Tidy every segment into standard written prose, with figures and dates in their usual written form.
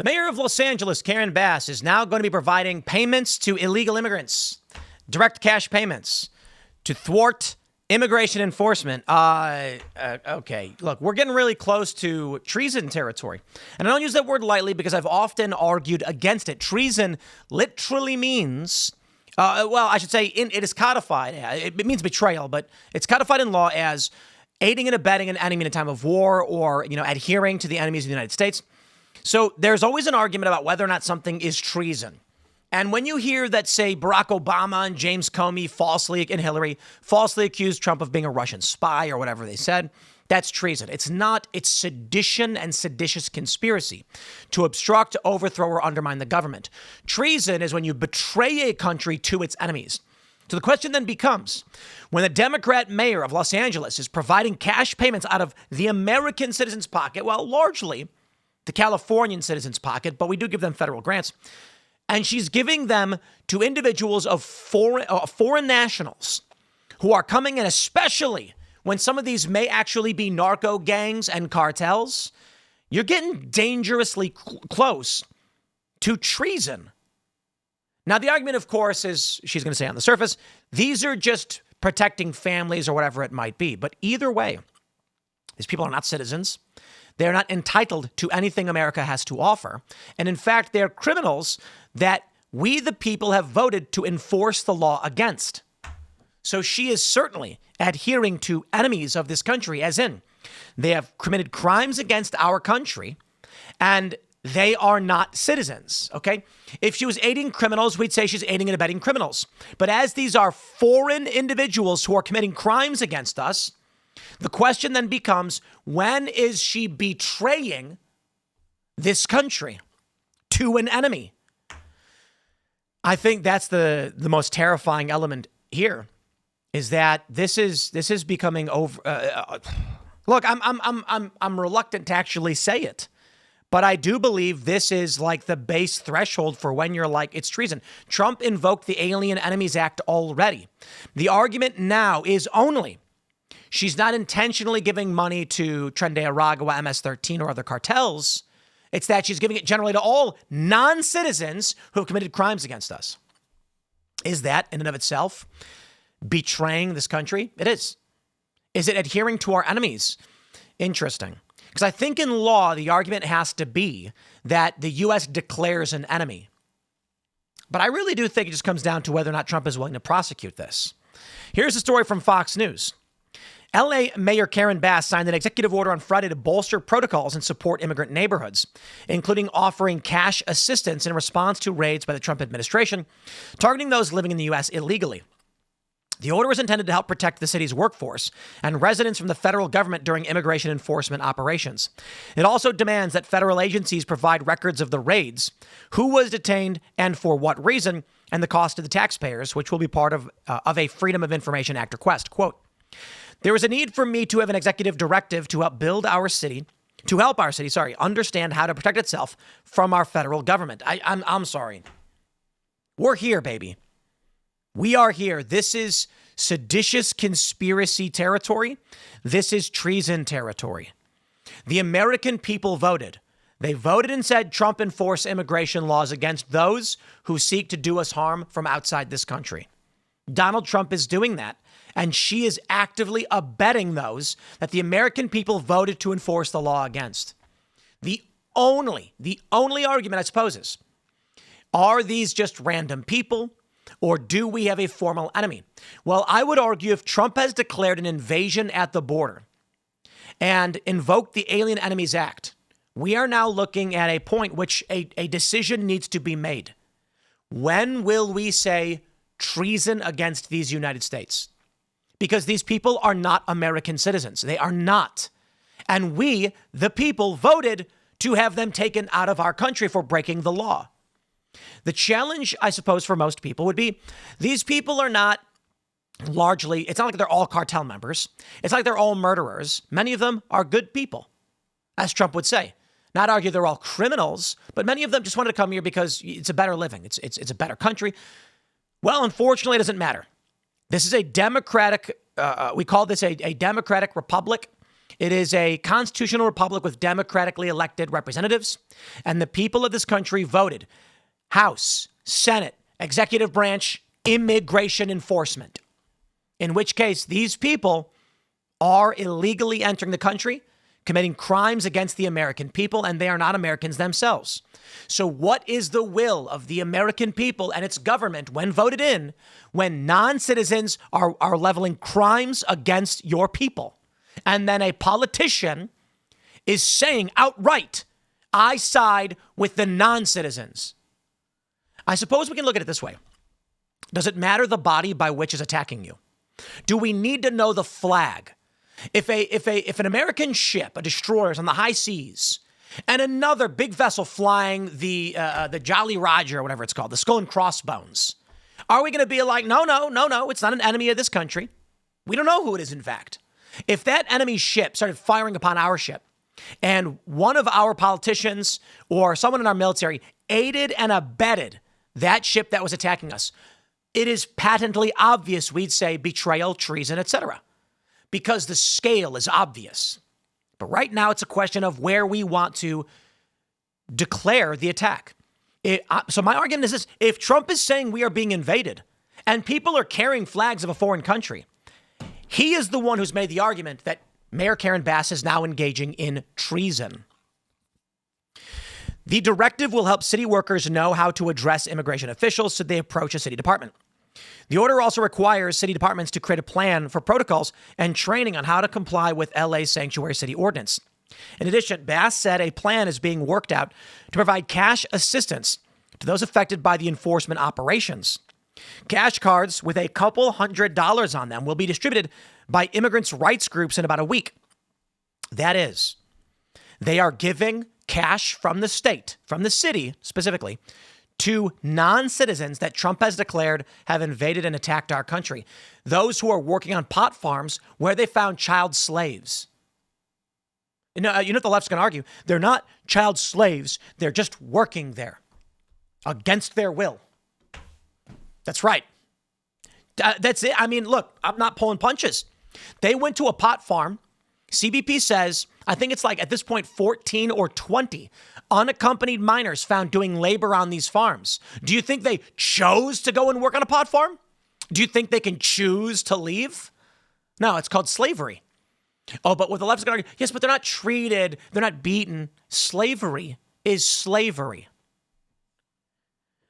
The mayor of Los Angeles, Karen Bass, is now going to be providing payments to illegal immigrants, direct cash payments, to thwart immigration enforcement. Okay, look, we're getting really close to treason territory. And I don't use that word lightly because I've often argued against it. Treason literally means, I should say it is codified. It means betrayal, but it's codified in law as aiding and abetting an enemy in a time of war or, adhering to the enemies of the United States. So there's always an argument about whether or not something is treason. And when you hear that, say, Barack Obama and James Comey and Hillary falsely accused Trump of being a Russian spy or whatever they said, that's treason. It's not. It's sedition and seditious conspiracy to obstruct, overthrow, or undermine the government. Treason is when you betray a country to its enemies. So the question then becomes, when the Democrat mayor of Los Angeles is providing cash payments out of the American citizen's pocket, well, largely the Californian citizen's pocket, but we do give them federal grants, and she's giving them to individuals of foreign nationals who are coming in, especially when some of these may actually be narco gangs and cartels, you're getting dangerously close to treason. Now, the argument, of course, is, she's going to say on the surface, these are just protecting families or whatever it might be. But either way, these people are not citizens. They're not entitled to anything America has to offer. And in fact, they're criminals that we, the people, have voted to enforce the law against. So she is certainly adhering to enemies of this country, as in they have committed crimes against our country and they are not citizens, okay? If she was aiding criminals, we'd say she's aiding and abetting criminals. But as these are foreign individuals who are committing crimes against us, the question then becomes, when is she betraying this country to an enemy? I think that's the most terrifying element here, is that this is becoming over. Look, I'm reluctant to actually say it, but I do believe this is like the base threshold for when you're like, it's treason. Trump invoked the Alien Enemies Act already. The argument now is only she's not intentionally giving money to Tren de Aragua, MS-13, or other cartels. It's that she's giving it generally to all non-citizens who have committed crimes against us. Is that, in and of itself, betraying this country? It is. Is it adhering to our enemies? Interesting. Because I think in law, the argument has to be that the U.S. declares an enemy. But I really do think it just comes down to whether or not Trump is willing to prosecute this. Here's a story from Fox News. L.A. Mayor Karen Bass signed an executive order on Friday to bolster protocols and support immigrant neighborhoods, including offering cash assistance in response to raids by the Trump administration, targeting those living in the U.S. illegally. The order is intended to help protect the city's workforce and residents from the federal government during immigration enforcement operations. It also demands that federal agencies provide records of the raids, who was detained and for what reason, and the cost to the taxpayers, which will be part of a Freedom of Information Act request. Quote, "There is a need for me to have an executive directive to help our city understand how to protect itself from our federal government." I'm sorry. We're here, baby. We are here. This is seditious conspiracy territory. This is treason territory. The American people voted. They voted and said Trump enforce immigration laws against those who seek to do us harm from outside this country. Donald Trump is doing that, and she is actively abetting those that the American people voted to enforce the law against. The only argument, I suppose, is, are these just random people? Or do we have a formal enemy? Well, I would argue if Trump has declared an invasion at the border and invoked the Alien Enemies Act, we are now looking at a point which a decision needs to be made. When will we say treason against these United States? Because these people are not American citizens. They are not. And we, the people, voted to have them taken out of our country for breaking the law. The challenge, I suppose, for most people would be these people are not largely, it's not like they're all cartel members. It's like they're all murderers. Many of them are good people, as Trump would say. Not argue they're all criminals, but many of them just wanted to come here because it's a better living. It's a better country. Well, unfortunately, it doesn't matter. This is a democratic, we call this a democratic republic. It is a constitutional republic with democratically elected representatives, and the people of this country voted House, Senate, executive branch, immigration enforcement. In which case, these people are illegally entering the country, committing crimes against the American people, and they are not Americans themselves. So what is the will of the American people and its government when voted in, when non-citizens are leveling crimes against your people? And then a politician is saying outright, I side with the non-citizens. I suppose we can look at it this way. Does it matter the body by which is attacking you? Do we need to know the flag? If an American ship, a destroyer, is on the high seas, and another big vessel flying the Jolly Roger, or whatever it's called, the Skull and Crossbones, are we going to be like, no, it's not an enemy of this country? We don't know who it is, in fact. If that enemy ship started firing upon our ship, and one of our politicians or someone in our military aided and abetted that ship that was attacking us, it is patently obvious we'd say betrayal, treason, etc., because the scale is obvious. But right now, it's a question of where we want to declare the attack. So my argument is this. If Trump is saying we are being invaded and people are carrying flags of a foreign country, he is the one who's made the argument that Mayor Karen Bass is now engaging in treason. The directive will help city workers know how to address immigration officials should they approach a city department. The order also requires city departments to create a plan for protocols and training on how to comply with LA's sanctuary city ordinance. In addition, Bass said a plan is being worked out to provide cash assistance to those affected by the enforcement operations. Cash cards with a couple $100s on them will be distributed by immigrants' rights groups in about a week. That is, they are giving cash from the state, from the city specifically, to non-citizens that Trump has declared have invaded and attacked our country. Those who are working on pot farms where they found child slaves. You know what the left's going to argue? They're not child slaves. They're just working there against their will. That's right. That's it. I mean, look, I'm not pulling punches. They went to a pot farm. CBP says, I think it's like at this point, 14 or 20 unaccompanied minors found doing labor on these farms. Do you think they chose to go and work on a pot farm? Do you think they can choose to leave? No, it's called slavery. Oh, but what the left's going to argue, yes, but they're not treated, they're not beaten. Slavery is slavery.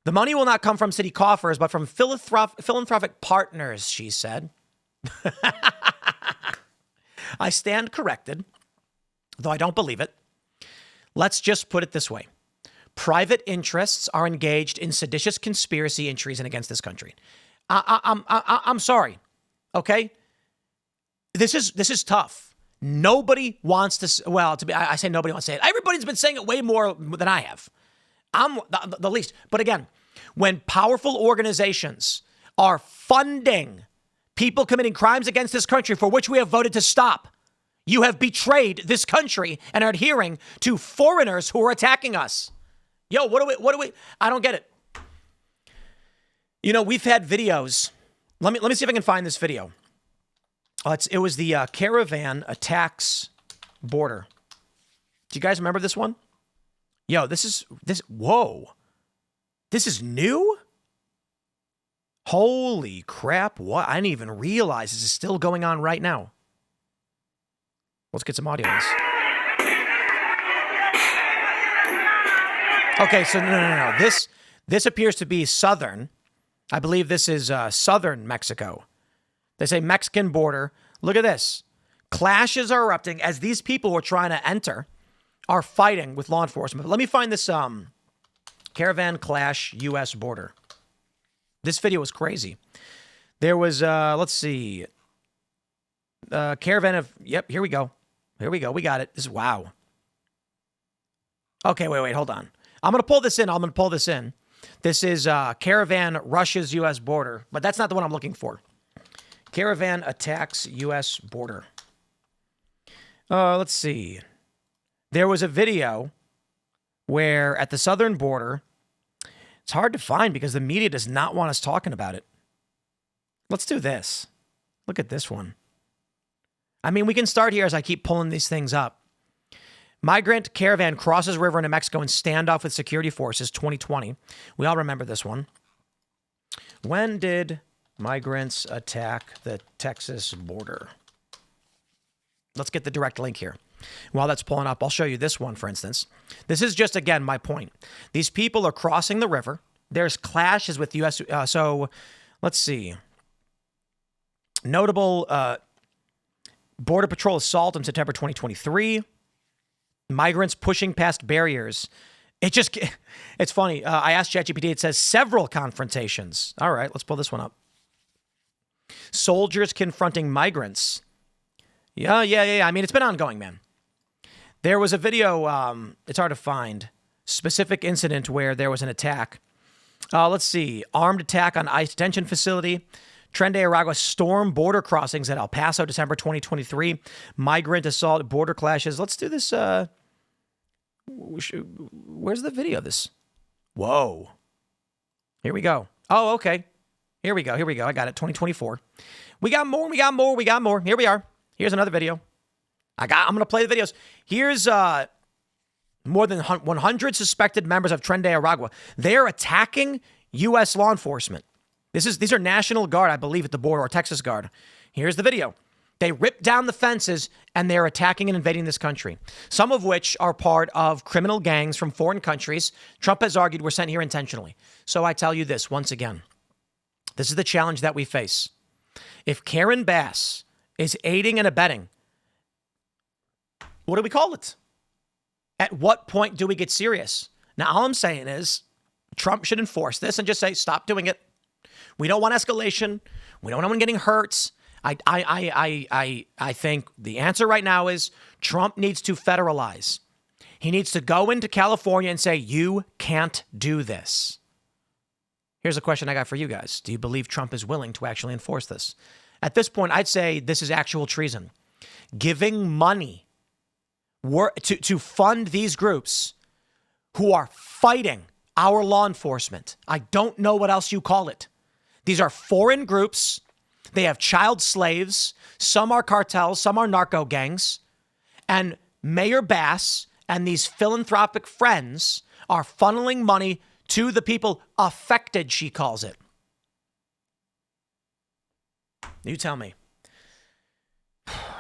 The money will not come from city coffers, but from philanthropic partners, she said. I stand corrected, though I don't believe it. Let's just put it this way. Private interests are engaged in seditious conspiracy and treason against this country. I'm sorry, okay? This is tough. Nobody wants to, well, I say nobody wants to say it. Everybody's been saying it way more than I have. I'm the least. But again, when powerful organizations are funding people committing crimes against this country for which we have voted to stop, you have betrayed this country and are adhering to foreigners who are attacking us. Yo, what do we, I don't get it. You know, we've had videos. Let me see if I can find this video. It was the caravan attacks border. Do you guys remember this one? Yo, whoa. This is new? Holy crap. What? I didn't even realize this is still going on right now. Let's get some audio on this. Okay, so no. This appears to be southern. I believe this is southern Mexico. They say Mexican border. Look at this. Clashes are erupting as these people who are trying to enter are fighting with law enforcement. But let me find this caravan clash U.S. border. This video was crazy. There was, let's see. Caravan of, yep, here we go. Here we go. We got it. This is, wow. Okay, wait, hold on. I'm going to pull this in. This is caravan rushes U.S. border, but that's not the one I'm looking for. Caravan attacks U.S. border. Let's see. There was a video where at the southern border, it's hard to find because the media does not want us talking about it. Let's do this. Look at this one. I mean, we can start here as I keep pulling these things up. Migrant caravan crosses river into Mexico in standoff with security forces, 2020. We all remember this one. When did migrants attack the Texas border? Let's get the direct link here. While that's pulling up, I'll show you this one, for instance. This is just, again, my point. These people are crossing the river. There's clashes with U.S. So let's see. Notable Border Patrol assault in September 2023. Migrants pushing past barriers. It's funny. I asked ChatGPT. It says several confrontations. All right, let's pull this one up. Soldiers confronting migrants. Yeah. I mean, it's been ongoing, man. There was a video. It's hard to find. Specific incident where there was an attack. Let's see. Armed attack on ICE detention facility. Tren de Aragua storm border crossings at El Paso, December 2023. Migrant assault, border clashes. Let's do this. Where's the video of this? Whoa. Here we go. Oh, okay. Here we go. I got it. 2024. We got more. Here we are. Here's another video. I'm going to play the videos. Here's more than 100 suspected members of Tren de Aragua. They are attacking U.S. law enforcement. These are National Guard, I believe, at the border, or Texas Guard. Here's the video. They rip down the fences and they're attacking and invading this country, some of which are part of criminal gangs from foreign countries. Trump has argued we're sent here intentionally. So I tell you this once again. This is the challenge that we face. If Karen Bass is aiding and abetting, what do we call it? At what point do we get serious? Now, all I'm saying is Trump should enforce this and just say, stop doing it. We don't want escalation. We don't want anyone getting hurt. I think the answer right now is Trump needs to federalize. He needs to go into California and say, you can't do this. Here's a question I got for you guys. Do you believe Trump is willing to actually enforce this? At this point, I'd say this is actual treason. Giving money to fund these groups who are fighting our law enforcement. I don't know what else you call it. These are foreign groups. They have child slaves. Some are cartels. Some are narco gangs. And Mayor Bass and these philanthropic friends are funneling money to the people affected, she calls it. You tell me.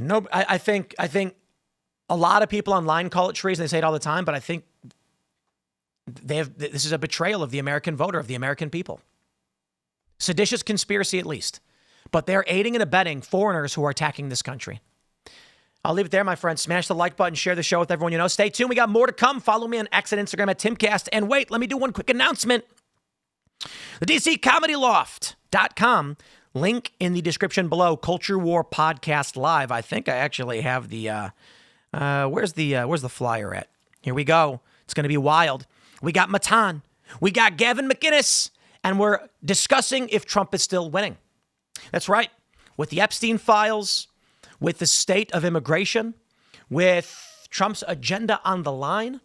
No, I think a lot of people online call it treason. They say it all the time, but I think this is a betrayal of the American voter, of the American people. Seditious conspiracy, at least. But they're aiding and abetting foreigners who are attacking this country. I'll leave it there, my friends. Smash the like button, share the show with everyone you know. Stay tuned. We got more to come. Follow me on X and Instagram at Timcast. And wait, let me do one quick announcement. The DCComedyLoft.com. Link in the description below. Culture War Podcast Live. I think I actually have the, where's the flyer at? Here we go. It's going to be wild. We got Matan. We got Gavin McInnes. And we're discussing if Trump is still winning. That's right. With the Epstein files, with the state of immigration, with Trump's agenda on the line,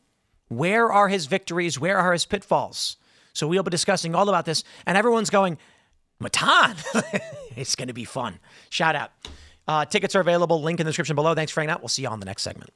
where are his victories? Where are his pitfalls? So we'll be discussing all about this. And everyone's going, Matan. It's going to be fun. Shout out. Tickets are available. Link in the description below. Thanks for hanging out. We'll see you on the next segment.